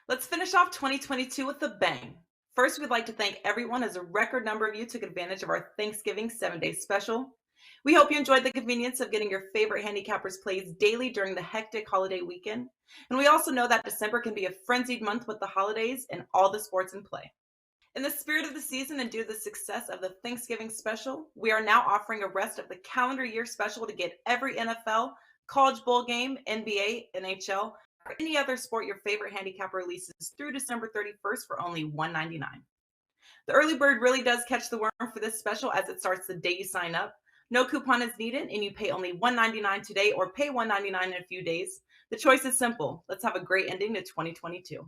Let's finish off 2022 with a bang. First, we'd like to thank everyone as a record number of you took advantage of our Thanksgiving 7-day special. We hope you enjoyed the convenience of getting your favorite handicappers plays daily during the hectic holiday weekend. And we also know that December can be a frenzied month with the holidays and all the sports in play. In the spirit of the season and due to the success of the Thanksgiving special, we are now offering a rest of the calendar year special to get every NFL, college bowl game, NBA, NHL, or any other sport your favorite handicapper releases through December 31st for only $1.99. The early bird really does catch the worm for this special as it starts the day you sign up. No coupon is needed, and you pay only $1.99 today or pay $1.99 in a few days. The choice is simple. Let's have a great ending to 2022.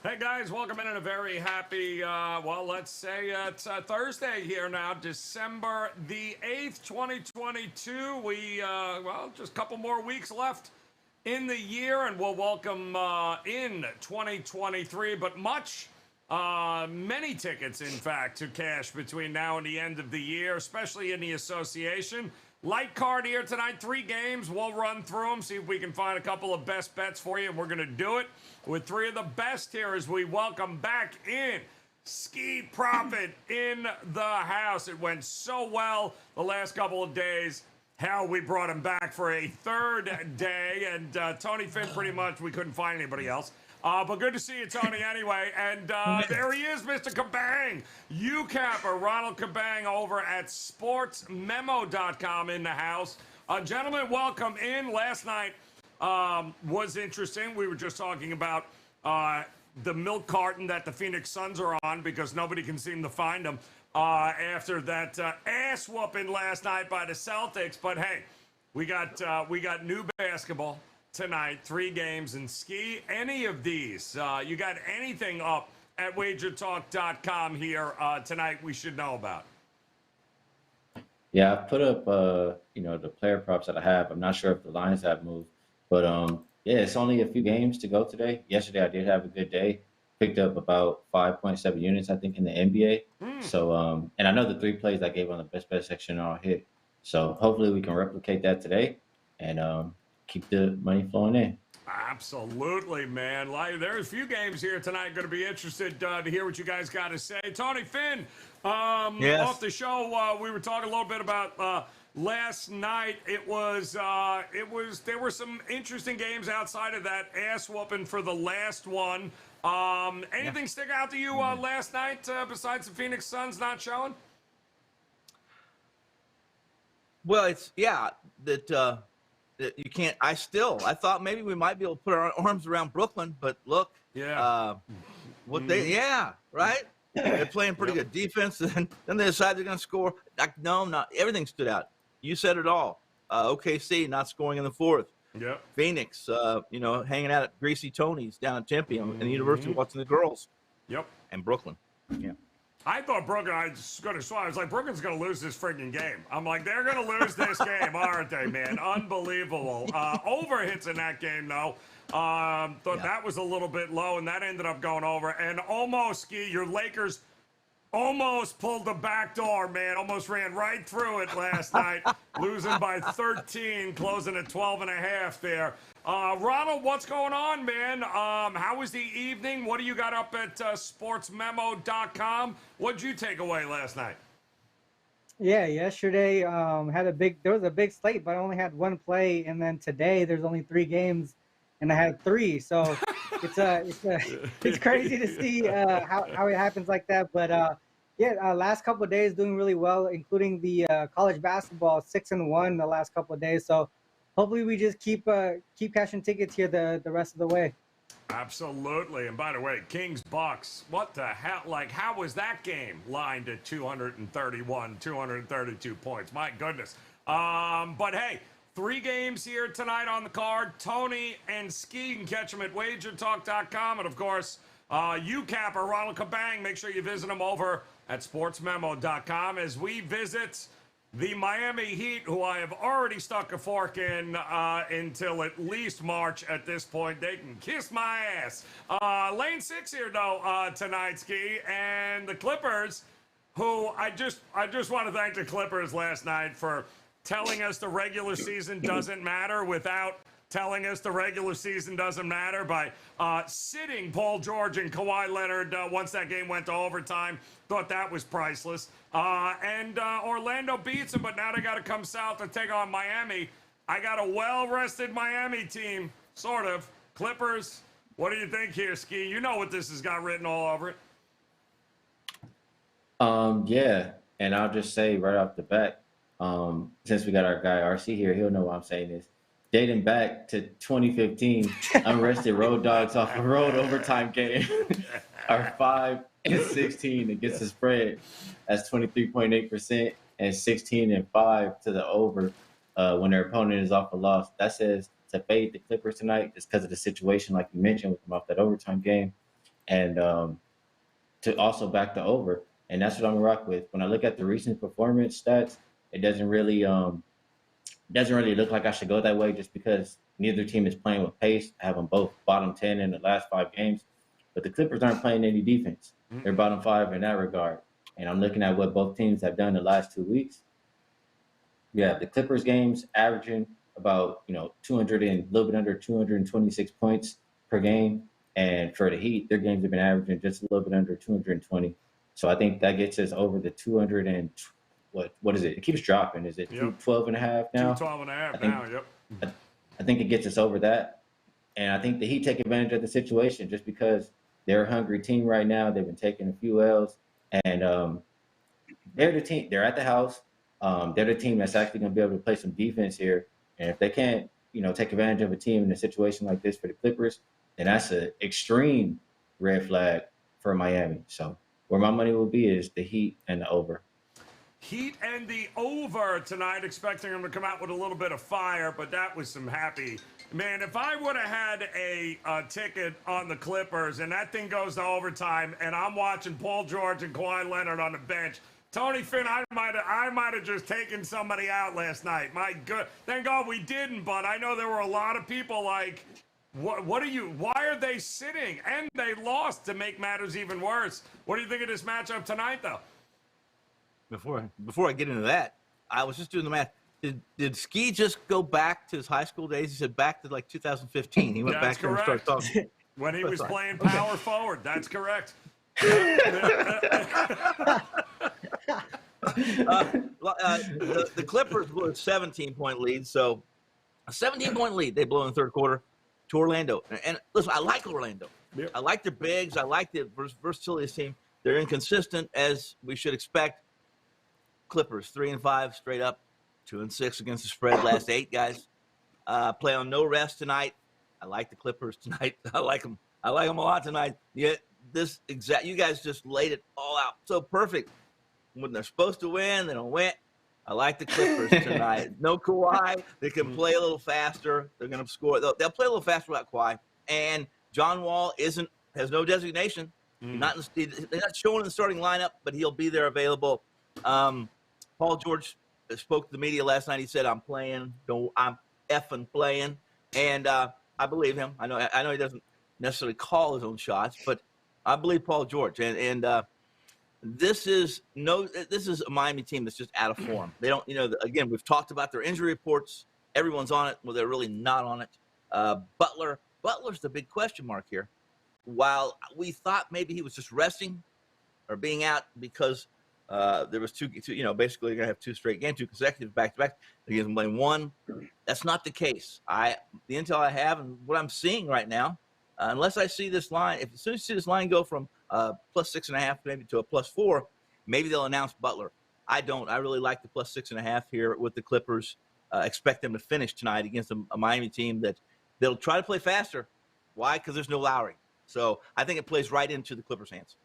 Hey guys, welcome in a very happy, let's say it's Thursday here now, December the 8th, 2022. We, just a couple more weeks left in the year, and we'll welcome in 2023, but many tickets, in fact, to cash between now and the end of the year, especially in the association. Light card here tonight, 3 games. We'll run through them, see if we can find a couple of best bets for you, and we're going to do it with 3 of the best here as we welcome back in Ski Profit in the house. It went so well the last couple of days. Hell, we brought him back for a 3rd day, and Tony Finn, pretty much, we couldn't find anybody else. But good to see you, Tony, anyway. And there he is, Mr. Kabang. UCapper, Ronald Kabang, over at sportsmemo.com in the house. Gentlemen, welcome in. Last night was interesting. We were just talking about the milk carton that the Phoenix Suns are on because nobody can seem to find them after that ass whooping last night by the Celtics. But, hey, we got new basketball tonight, 3 games in ski. Any of these, you got anything up at WagerTalk.com here tonight we should know about? Yeah, I've put up, the player props that I have. I'm not sure if the lines have moved, but yeah, it's only a few games to go today. Yesterday, I did have a good day. Picked up about 5.7 units, I think, in the NBA. So, and I know the 3 plays I gave on the best bet section all hit. So hopefully we can replicate that today and keep the money flowing in. Absolutely, man. There's a few games here tonight. Going to be interested to hear what you guys got to say. Tony Finn, Yes. off the show, we were talking a little bit about last night. There were some interesting games outside of that ass whooping for the last one. Anything stick out to you last night besides the Phoenix Suns not showing? Well, that you can't. I thought maybe we might be able to put our arms around Brooklyn, but look, right? They're playing pretty good defense, and then they decide they're going to score. Not everything stood out. You said it all. OKC not scoring in the 4th. Yep. Phoenix, hanging out at Greasy Tony's down in Tempe and the university watching the girls. Yep. And Brooklyn. Yeah. I thought Brooklyn, I was like, Brooklyn's going to lose this freaking game. I'm like, they're going to lose this game, aren't they, man? Unbelievable. Over hits in that game, though. That was a little bit low, and that ended up going over. And almost, your Lakers almost pulled the back door, man. Almost ran right through it last night, losing by 13, closing at 12.5 there. Ronald, what's going on, man? How was the evening? What do you got up at sportsmemo.com? What'd you take away last night? Yeah, yesterday there was a big slate, but I only had 1 play, and then today there's only 3 games, and I had 3. So it's crazy to see how it happens like that. But last couple of days doing really well, including the college basketball 6-1 the last couple of days. So hopefully we just keep cashing tickets here the rest of the way. Absolutely. And by the way, Kings Bucks, what the hell? Like, how was that game lined at 231, 232 points? My goodness. But hey, 3 games here tonight on the card. Tony and Ski, you can catch them at WagerTalk.com. And of course, UCapper, Ronald Kabang, make sure you visit him over at sportsmemo.com as we visit the Miami Heat, who I have already stuck a fork in until at least March at this point. They can kiss my ass. Lane 6 here, though, tonight, Ski. And the Clippers, who I just want to thank the Clippers last night for telling us the regular season doesn't matter without telling us the regular season doesn't matter by sitting Paul George and Kawhi Leonard once that game went to overtime. Thought that was priceless. And Orlando beats them, but now they got to come south to take on Miami. I got a well-rested Miami team, sort of. Clippers, what do you think here, Ski? You know what this has got written all over it. Yeah, and I'll just say right off the bat, since we got our guy RC here, he'll know why I'm saying this. Dating back to 2015, unrested road dogs off a road overtime game are 5-16 against the spread. That's 23.8% and 16-5 to the over when their opponent is off a loss. That says to fade the Clippers tonight just because of the situation, like you mentioned, with them off that overtime game, and to also back the over. And that's what I'm gonna rock with. When I look at the recent performance stats, it doesn't really look like I should go that way just because neither team is playing with pace. I have them both bottom 10 in the last 5 games, but the Clippers aren't playing any defense. They're bottom 5 in that regard. And I'm looking at what both teams have done the last 2 weeks. Yeah, the Clippers games averaging about 200 and a little bit under 226 points per game, and for the Heat, their games have been averaging just a little bit under 220. So I think that gets us over the 200 and what is it? It keeps dropping. Is it 212.5 now? 212.5 now, yep. I think it gets us over that. And I think the Heat take advantage of the situation just because they're a hungry team right now. They've been taking a few L's. And they're the team. They're at the house. They're the team that's actually going to be able to play some defense here. And if they can't, take advantage of a team in a situation like this for the Clippers, then that's an extreme red flag for Miami. So where my money will be is the Heat and the over. Heat and the over tonight, expecting them to come out with a little bit of fire, but that was some happy. Man, if I would have had a ticket on the Clippers and that thing goes to overtime and I'm watching Paul George and Kawhi Leonard on the bench, Tony Finn, I might have just taken somebody out last night. My good, thank God we didn't, but I know there were a lot of people like, why are they sitting? And they lost to make matters even worse. What do you think of this matchup tonight, though? Before I get into that, I was just doing the math. Did Ski just go back to his high school days? He said back to like 2015. He went back there and started talking. When he was playing power forward. That's correct. The Clippers blew a 17-point lead. So a 17-point lead they blew in the third quarter to Orlando. And listen, I like Orlando. Yep. I like their bigs. I like the versatility of this team. They're inconsistent, as we should expect. Clippers 3-5 straight up, 2-6 against the spread. Last 8 guys play on no rest tonight. I like the Clippers tonight. I like them a lot tonight. Yeah, you guys just laid it all out so perfect. When they're supposed to win, they don't win. I like the Clippers tonight. No Kawhi. They can play a little faster. They're going to score. They'll play a little faster without Kawhi. And John Wall has no designation. They're not showing in the starting lineup, but he'll be there available. Paul George spoke to the media last night. He said, "I'm playing. I'm effing playing," and I believe him. I know he doesn't necessarily call his own shots, but I believe Paul George. And this is a Miami team that's just out of form. They don't, again, we've talked about their injury reports. Everyone's on it. Well, they're really not on it. Butler's the big question mark here. While we thought maybe he was just resting or being out because there was two, basically going to have 2 straight games, 2 consecutive back-to-back. They're going to play 1. That's not the case. The intel I have and what I'm seeing right now, unless I see this line, as soon as you see this line go from +6.5 maybe to a +4, maybe they'll announce Butler. I don't. I really like the +6.5 here with the Clippers. Expect them to finish tonight against a Miami team they'll try to play faster. Why? Because there's no Lowry. So I think it plays right into the Clippers' hands.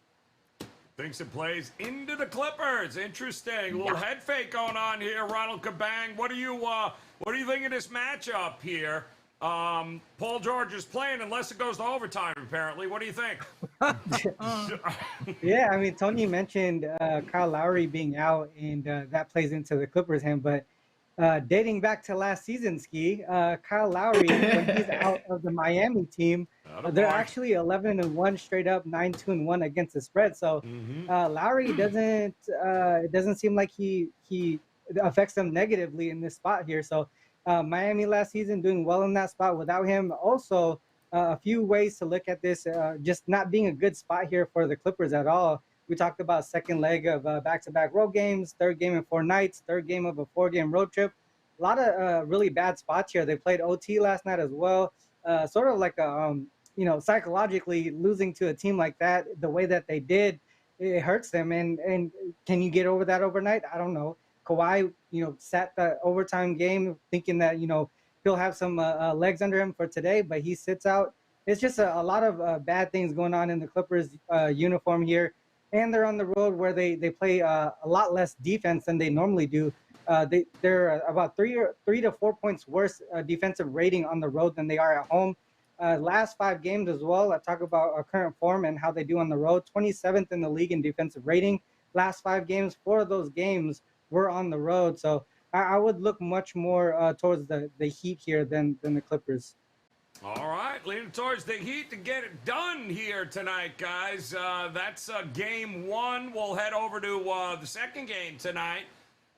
Thinks it plays into the Clippers. Interesting. Little head fake going on here. Ronald Kabang. What do you think of this matchup here? Paul George is playing unless it goes to overtime, apparently. What do you think? Yeah, I mean, Tony mentioned Kyle Lowry being out, and that plays into the Clippers' hand. But dating back to last season, Kyle Lowry, when he's out of the Miami team, they're actually 11-1 straight up, 9-2-1 against the spread. So Lowry doesn't it doesn't seem like he affects them negatively in this spot here. So Miami last season doing well in that spot without him. Also, a few ways to look at this, just not being a good spot here for the Clippers at all. We talked about second leg of back-to-back road games, third game in 4 nights, third game of a 4-game road trip. A lot of really bad spots here. They played OT last night as well. Sort of like a, psychologically losing to a team like that, the way that they did, it hurts them. And can you get over that overnight? I don't know. Kawhi, sat the overtime game thinking that, he'll have some legs under him for today, but he sits out. It's just a lot of bad things going on in the Clippers uniform here. And they're on the road where they play a lot less defense than they normally do. They're about 3 to 4 points worse defensive rating on the road than they are at home. Last 5 games as well, I talk about our current form and how they do on the road. 27th in the league in defensive rating. Last 5 games, 4 of those games were on the road. So I would look much more towards the Heat here than the Clippers. All right, leaning towards the Heat to get it done here tonight, guys. That's game 1. We'll head over to the second game tonight.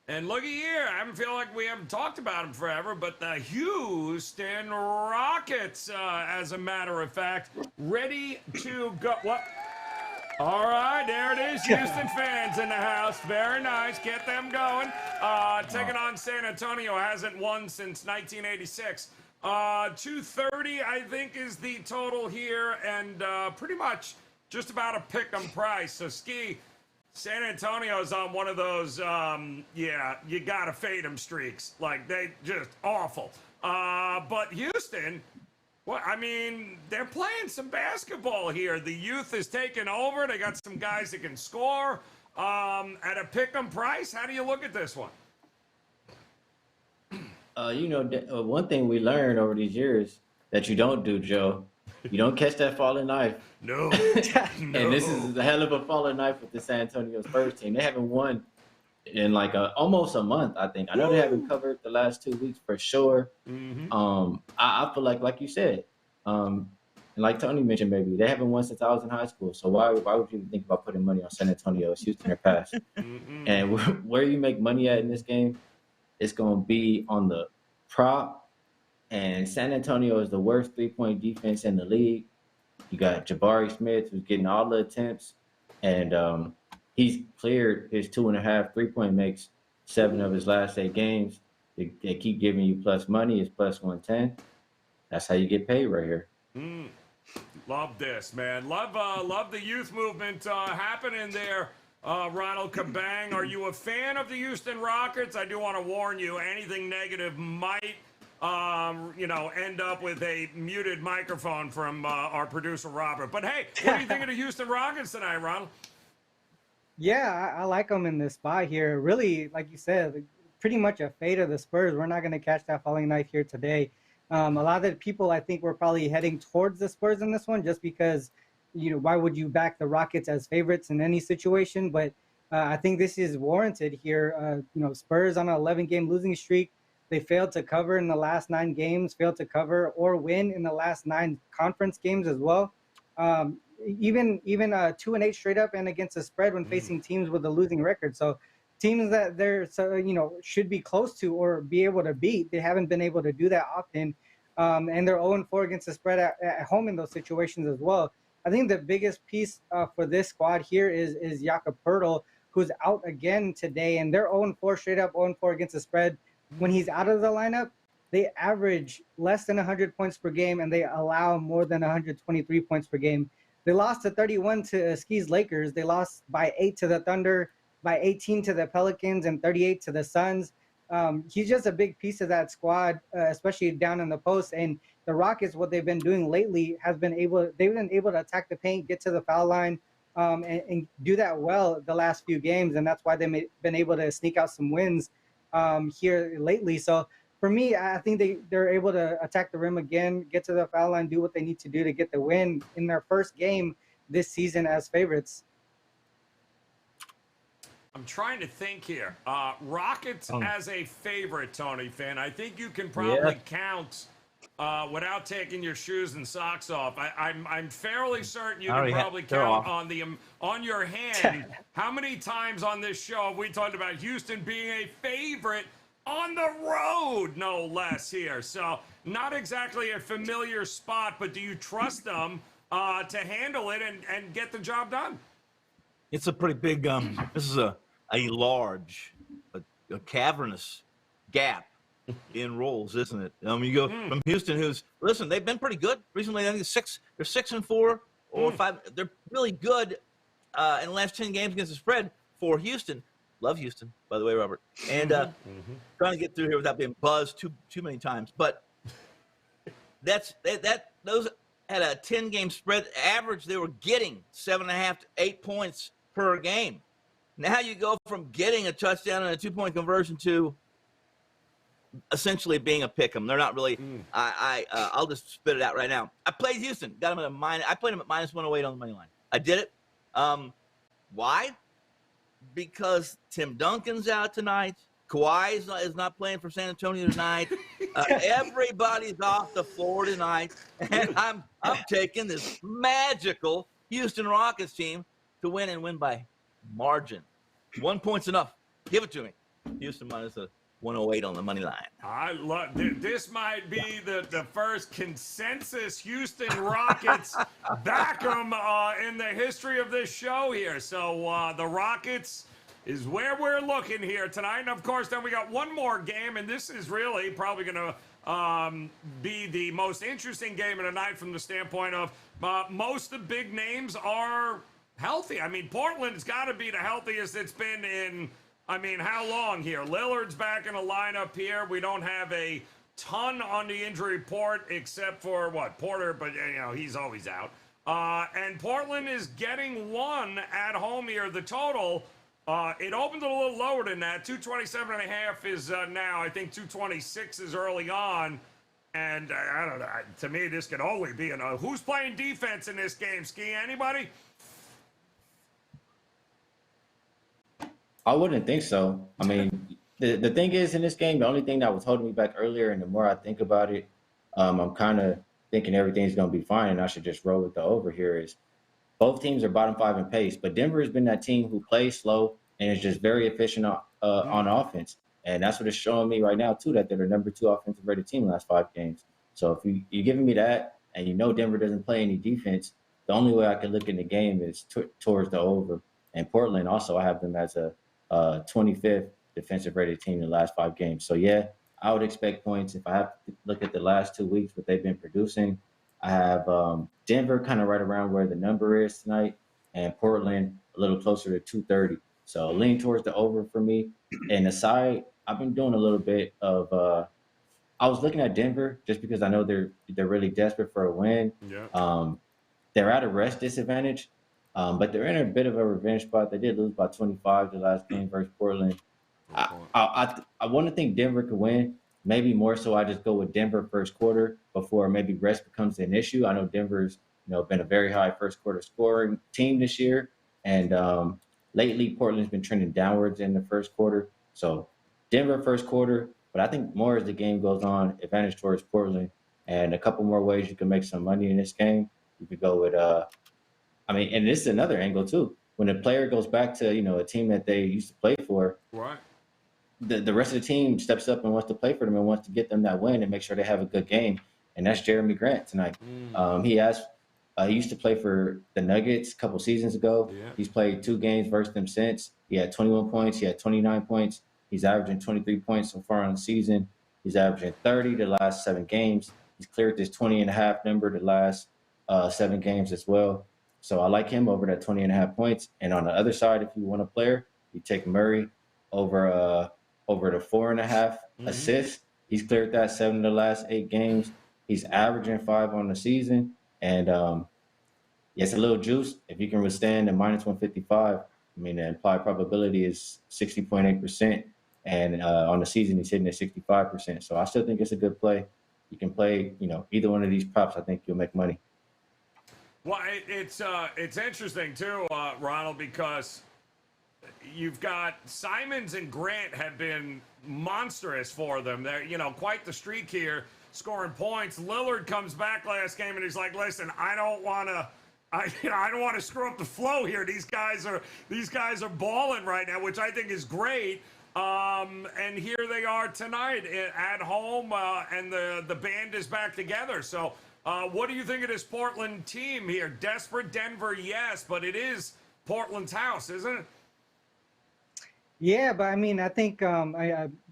And looky here, I feel like we haven't talked about them forever, but the Houston Rockets, as a matter of fact, ready to go. What? All right, there it is. Houston fans in the house. Very nice. Get them going. Taking on San Antonio. Hasn't won since 1986. 230, I think, is the total here, and pretty much just about a pick-em price. So, San Antonio's on one of those, you gotta fade them streaks. Like, they just awful. But Houston, they're playing some basketball here. The youth is taking over. They got some guys that can score. At a pick-em price, how do you look at this one? One thing we learned over these years that you don't do, Joe, you don't catch that falling knife. No. And this is a hell of a falling knife with the San Antonio Spurs team. They haven't won in like almost a month, I think. I know they haven't covered the last 2 weeks for sure. Mm-hmm. I feel like you said, and like Tony mentioned, maybe they haven't won since I was in high school. So why would you think about putting money on San Antonio? It's Houston or pass. Mm-hmm. And where you make money at in this game, it's going to be on the prop. And San Antonio is the worst 3-point defense in the league. You got Jabari Smith, who's getting all the attempts. And he's cleared his 2.5 3-point makes 7 of his last 8 games. They keep giving you plus money. It's plus 110. That's how you get paid right here. Love this, man. Love the youth movement happening there. Ronald Kabang, are you a fan of the Houston Rockets? I do want to warn you, anything negative might, end up with a muted microphone from our producer, Robert. But hey, what do you think of the Houston Rockets tonight, Ronald? Yeah, I like them in this spot here. Really, like you said, pretty much a fade of the Spurs. We're not going to catch that falling knife here today. A lot of the people, I think, were probably heading towards the Spurs in this one just because, why would you back the Rockets as favorites in any situation? But I think this is warranted here. Spurs on an 11-game losing streak. They failed to cover in the last 9 games, failed to cover or win in the last 9 conference games as well. Even 2-8 straight up and against the spread when facing teams with a losing record. So teams that they're should be close to or be able to beat, they haven't been able to do that often. And they're 0-4 against the spread at home in those situations as well. I think the biggest piece for this squad here is Jakob Poeltl, who's out again today, and they're 0-4 straight up, 0-4 against the spread. When he's out of the lineup, they average less than 100 points per game, and they allow more than 123 points per game. They lost to 31 to Ski's Lakers. They lost by 8 to the Thunder, by 18 to the Pelicans, and 38 to the Suns. He's just a big piece of that squad, especially down in the post. And the Rockets, what they've been doing lately they've been able to attack the paint, get to the foul line, and do that well the last few games. And that's why they've been able to sneak out some wins here lately. So for me, I think they're able to attack the rim again, get to the foul line, do what they need to do to get the win in their first game this season as favorites. I'm trying to think here. Rockets as a favorite, Tony Finn. I think you can probably count without taking your shoes and socks off. I'm fairly certain you can probably count on your hand how many times on this show have we talked about Houston being a favorite on the road, no less here. So not exactly a familiar spot, but do you trust them to handle it and get the job done? It's a pretty big. This is a large, a cavernous gap in roles, isn't it? You go from Houston, listen, they've been pretty good recently. I think they're 6-4 or 5. They're really good in the last 10 games against the spread for Houston. Love Houston, by the way, Robert. And trying to get through here without being buzzed too many times. But those at a 10-game spread average, they were getting 7.5 to 8 points per game. Now you go from getting a touchdown and a 2-point conversion to essentially being a pick 'em. They're not really. I'll just spit it out right now. I played Houston, got them at a minus. I played them at -108 on the money line. I did it. Why? Because Tim Duncan's out tonight. Kawhi is not playing for San Antonio tonight. Everybody's off the floor tonight, and I'm taking this magical Houston Rockets team to win by margin. 1 point's enough. Give it to me. Houston minus a 108 on the money line. I love this. Might be the first consensus Houston Rockets back 'em in the history of this show here. So the Rockets is where we're looking here tonight. And of course, then we got one more game, and this is really probably going to be the most interesting game of the night from the standpoint of most of the big names are healthy. I mean, Portland's got to be the healthiest it's been in, I mean, how long here? Lillard's back in the lineup here. We don't have a ton on the injury report except for, Porter, but, he's always out. And Portland is getting one at home here. The total, it opened a little lower than that. 227.5 is now. I think 226 is early on. And I don't know. To me, this could only be who's playing defense in this game, Ski? Anybody? I wouldn't think so. I mean, the thing is in this game, the only thing that was holding me back earlier, and the more I think about it, I'm kind of thinking everything's going to be fine and I should just roll with the over here, is both teams are bottom 5 in pace, but Denver has been that team who plays slow and is just very efficient on offense. And that's what it's showing me right now, too, that they're the number 2 offensive rated team in the last 5 games. So if you're giving me that and Denver doesn't play any defense, the only way I can look in the game is towards the over. And Portland also, I have them as a 25th defensive rated team in the last 5 games. So, yeah, I would expect points. If I have to look at the last 2 weeks, what they've been producing, I have Denver kind of right around where the number is tonight, and Portland a little closer to 230. So lean towards the over for me. And the side, I've been doing a little bit of I was looking at Denver just because I know they're really desperate for a win. Yeah. They're at a rest disadvantage. But they're in a bit of a revenge spot. They did lose by 25 the last game versus Portland. I want to think Denver could win. Maybe more so I just go with Denver first quarter before maybe rest becomes an issue. I know Denver's been a very high first quarter scoring team this year. And lately Portland's been trending downwards in the first quarter. So Denver first quarter. But I think more as the game goes on, advantage towards Portland. And a couple more ways you can make some money in this game. You could go with and this is another angle too. When a player goes back to, a team that they used to play for, right, the rest of the team steps up and wants to play for them and wants to get them that win and make sure they have a good game. And that's Jeremy Grant tonight. He used to play for the Nuggets a couple seasons ago. Yeah. He's played 2 games versus them since. He had 21 points. He had 29 points. He's averaging 23 points so far on the season. He's averaging 30 the last 7 games. He's cleared this 20.5 number the last 7 games as well. So I like him over that 20.5 points. And on the other side, if you want a player, you take Murray over the 4.5 assists. He's cleared that 7 of the last 8 games. He's averaging 5 on the season. And it's a little juice. If you can withstand the -155, I mean, the implied probability is 60.8%. And on the season, he's hitting at 65%. So I still think it's a good play. You can play, either one of these props. I think you'll make money. Well, it's interesting too, Ronald, because you've got Simons and Grant have been monstrous for them. They're, quite the streak here, scoring points. Lillard comes back last game and he's like, "Listen, I don't want to screw up the flow here. These guys are balling right now," which I think is great. And here they are tonight at home, and the band is back together. So, what do you think of this Portland team here? Desperate Denver, yes, but it is Portland's house, isn't it? Yeah, but I mean, I think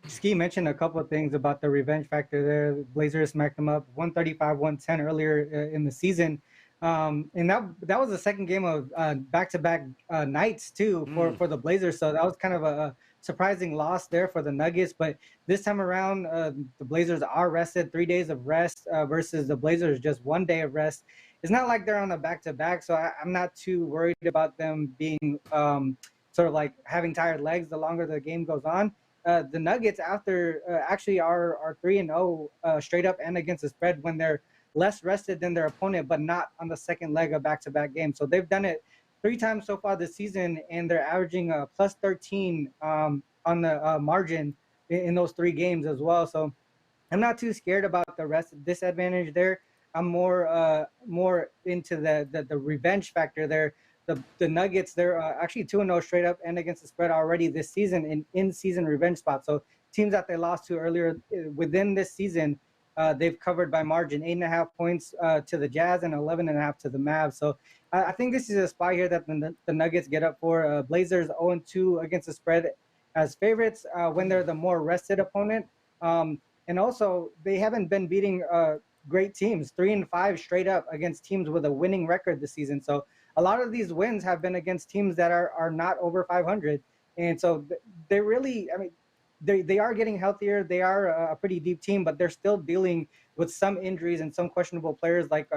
Ski mentioned a couple of things about the revenge factor there. The Blazers smacked them up 135-110 earlier in the season. And that was the second game of back-to-back nights, too, for the Blazers. So that was kind of a surprising loss there for the Nuggets. But this time around, the Blazers are rested, 3 days of rest versus the Blazers just 1 day of rest. It's not like they're on a back-to-back, so I'm not too worried about them being sort of like having tired legs the longer the game goes on. The Nuggets actually are 3-0 straight up and against the spread when they're less rested than their opponent, but not on the second leg of back-to-back games. So they've done it 3 times so far this season, and they're averaging plus 13 on the margin in those 3 games as well. So I'm not too scared about the rest disadvantage there. I'm more into the revenge factor there. The Nuggets, they're actually 2-0 straight up and against the spread already this season in season revenge spots. So teams that they lost to earlier within this season, they've covered by margin, 8.5 points to the Jazz and 11.5 to the Mavs. So I think this is a spot here that the Nuggets get up for. Blazers 0-2 against the spread as favorites when they're the more rested opponent. And also, they haven't been beating great teams, 3-5 straight up against teams with a winning record this season. So a lot of these wins have been against teams that are not over 500. And so they really, I mean, they are getting healthier. They are a pretty deep team, but they're still dealing with some injuries and some questionable players like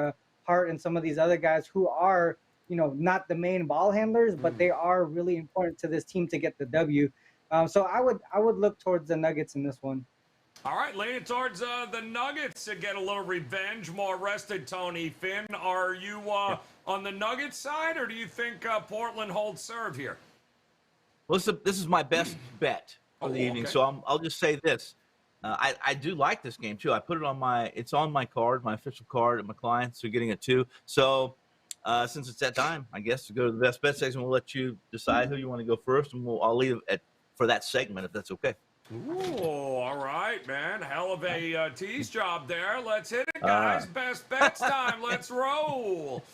Hart and some of these other guys who are, not the main ball handlers, but they are really important to this team to get the W. So I would look towards the Nuggets in this one. All right, leaning towards the Nuggets to get a little revenge, more rested. Tony Finn, are you on the Nuggets side, or do you think Portland holds serve here? Well, this is my best bet for the evening, so I'll just say this. I do like this game, too. I put it it's on my card, my official card, and my clients are getting it, too. So since it's that time, I guess, to go to the best bet section, we'll let you decide who you want to go first, and I'll leave it for that segment, if that's okay. Ooh, all right, man. Hell of a tease job there. Let's hit it, guys. Best bets time. Let's roll.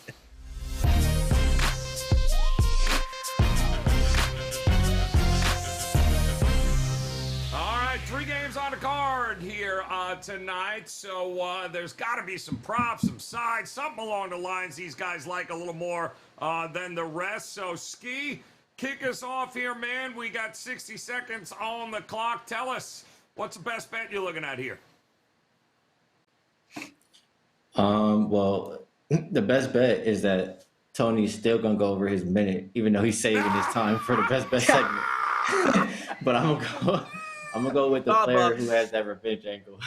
All right, 3 games on the card here tonight. So there's got to be some props, some sides, something along the lines these guys like a little more than the rest. So, Ski, kick us off here, man. We got 60 seconds on the clock. Tell us, what's the best bet you're looking at here? Well, the best bet is that Tony's still going to go over his minute, even though he's saving his time for the best bet segment. But I'm going to go with the player who has that revenge angle.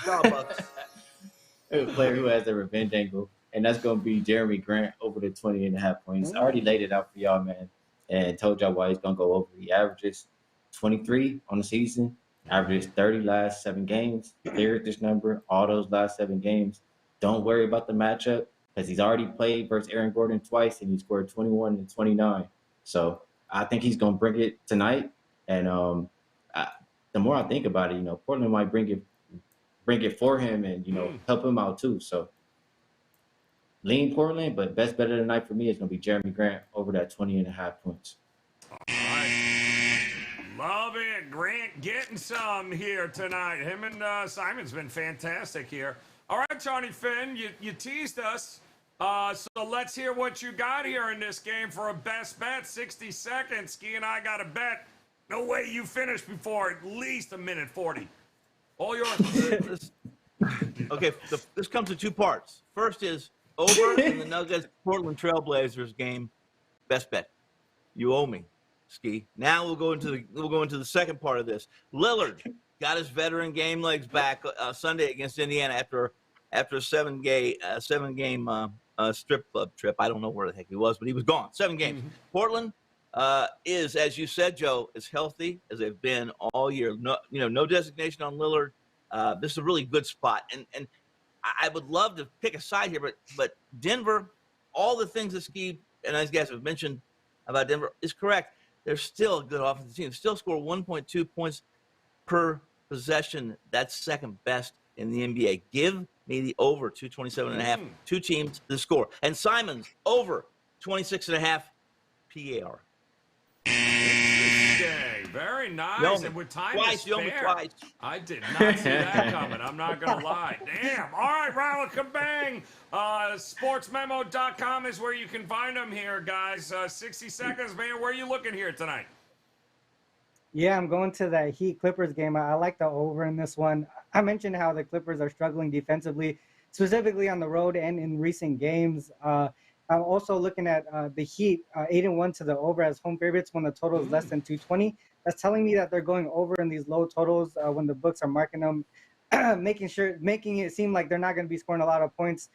The player who has the revenge angle, and that's going to be Jeremy Grant over the 20.5 points. I already laid it out for y'all, man, and told y'all why he's going to go over. He averages 23 on the season, averages 30 last 7 games. Cleared this number all those last 7 games. Don't worry about the matchup because he's already played versus Aaron Gordon twice, and he scored 21 and 29. So I think he's going to bring it tonight. And the more I think about it, Portland might bring it for him and, help him out too. So lean Portland, but best bet of the night for me is going to be Jeremy Grant over that 20.5 points. All right. Love it. Grant getting some here tonight. Him and Simon's been fantastic here. All right, Johnny Finn, you teased us. So let's hear what you got here in this game for a best bet. 60 seconds. Ski and I got a bet. No way you finish before at least a minute 40. All yours. Okay, this comes in 2 parts. First is over in the Nuggets Portland Trailblazers game. Best bet. You owe me. Ski. Now we'll go into the second part of this. Lillard got his veteran game legs back Sunday against Indiana after a seven game strip club trip. I don't know where the heck he was, but he was gone. 7 games. Mm-hmm. Portland is, as you said, Joe, as healthy as they've been all year. No designation on Lillard. This is a really good spot, and I would love to pick a side here, but Denver, all the things that Ski and these guys have mentioned about Denver is correct. They're still a good offensive team. Still score 1.2 points per possession. That's second best in the NBA. Give me the over 227.5. 2 teams to score. And Simons over 26.5 PAR. Very nice. Twice. And with time Twice. to You owe me spare, twice. I did not see that coming. I'm not going to lie. Damn. All right, Ronald Kabang. Sportsmemo.com is where you can find them here, guys. 60 seconds, man. Where are you looking here tonight? Yeah, I'm going to the Heat Clippers game. I like the over in this one. I mentioned how the Clippers are struggling defensively, specifically on the road and in recent games. I'm also looking at the Heat 8-1 to the over as home favorites when the total is less than 220. That's telling me that they're going over in these low totals when the books are marking them, making it seem like they're not going to be scoring a lot of points.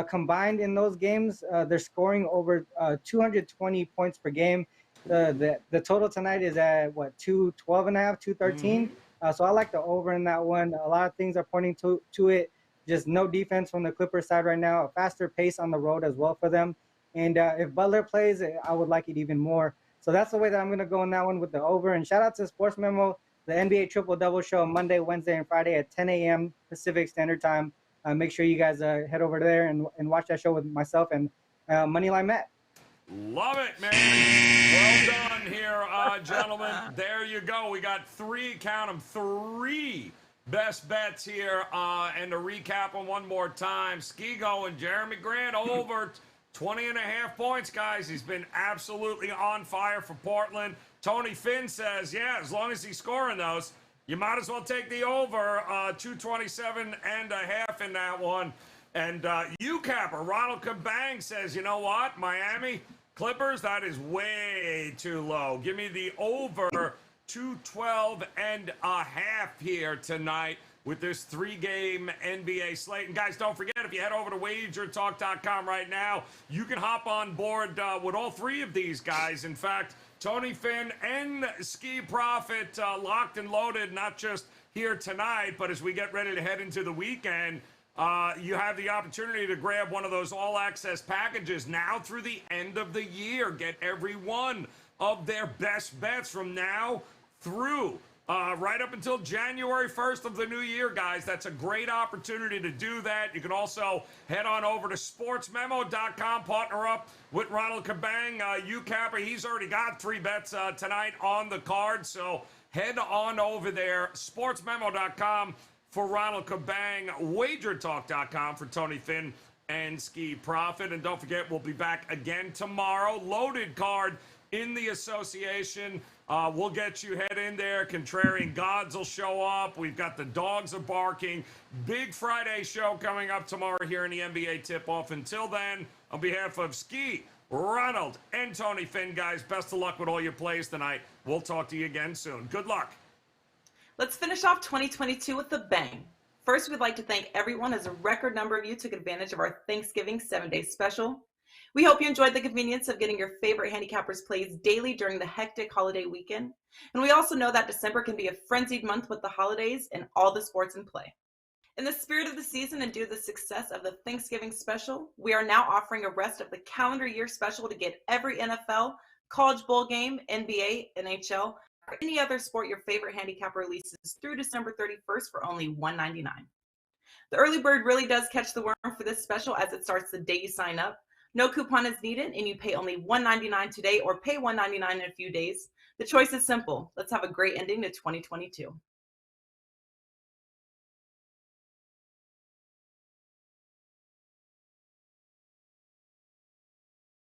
Combined in those games, they're scoring over 220 points per game. The total tonight is at 212.5, 213. So I like the over in that one. A lot of things are pointing to it. Just no defense from the Clippers side right now. A faster pace on the road as well for them. And if Butler plays, I would like it even more. So that's the way that I'm going to go in that one with the over. And shout out to Sports Memo, the NBA Triple Double Show Monday, Wednesday, and Friday at 10 a.m. Pacific Standard Time. Make sure you guys head over there and watch that show with myself and Moneyline Matt. Love it, man. Well done here, gentlemen. There you go. We got 3 best bets here. And to recap them one more time, Ski going, Jeremy Grant over 20.5 points, guys. He's been absolutely on fire for Portland. Tony Finn says, yeah, as long as he's scoring those, you might as well take the over 227.5 in that one. And UCapper, Ronald Kabang says, you know what, Miami Clippers, that is way too low. Give me the over 212.5 here tonight with this 3-game NBA slate. And guys, don't forget, if you head over to WagerTalk.com right now, you can hop on board with all 3 of these guys. In fact, Tony Finn and Ski Profit locked and loaded, not just here tonight, but as we get ready to head into the weekend, you have the opportunity to grab one of those all-access packages now through the end of the year. Get every one of their best bets from now through right up until January 1st of the new year, guys. That's a great opportunity to do that. You can also head on over to sportsmemo.com, partner up with Ronald Kabang, UCapper. He's already got 3 bets tonight on the card, so head on over there, sportsmemo.com for Ronald Kabang, WagerTalk.com for Tony Finn and Ski Profit. And don't forget, we'll be back again tomorrow. Loaded card in the association. We'll get you head in there. Contrarian Gods will show up. We've got the dogs are barking. Big Friday show coming up tomorrow here in the NBA tip-off. Until then, on behalf of Ski, Ronald, and Tony Finn, guys, best of luck with all your plays tonight. We'll talk to you again soon. Good luck. Let's finish off 2022 with a bang. First, we'd like to thank everyone as a record number of you took advantage of our Thanksgiving 7-day special. We hope you enjoyed the convenience of getting your favorite handicappers plays daily during the hectic holiday weekend. And we also know that December can be a frenzied month with the holidays and all the sports in play. In the spirit of the season and due to the success of the Thanksgiving special, we are now offering a rest of the calendar year special to get every NFL, college bowl game, NBA, NHL, or any other sport your favorite handicapper releases through December 31st for only $1.99. The early bird really does catch the worm for this special as it starts the day you sign up. No coupon is needed and you pay only $1.99 today or pay $1.99 in a few days. The choice is simple. Let's have a great ending to 2022.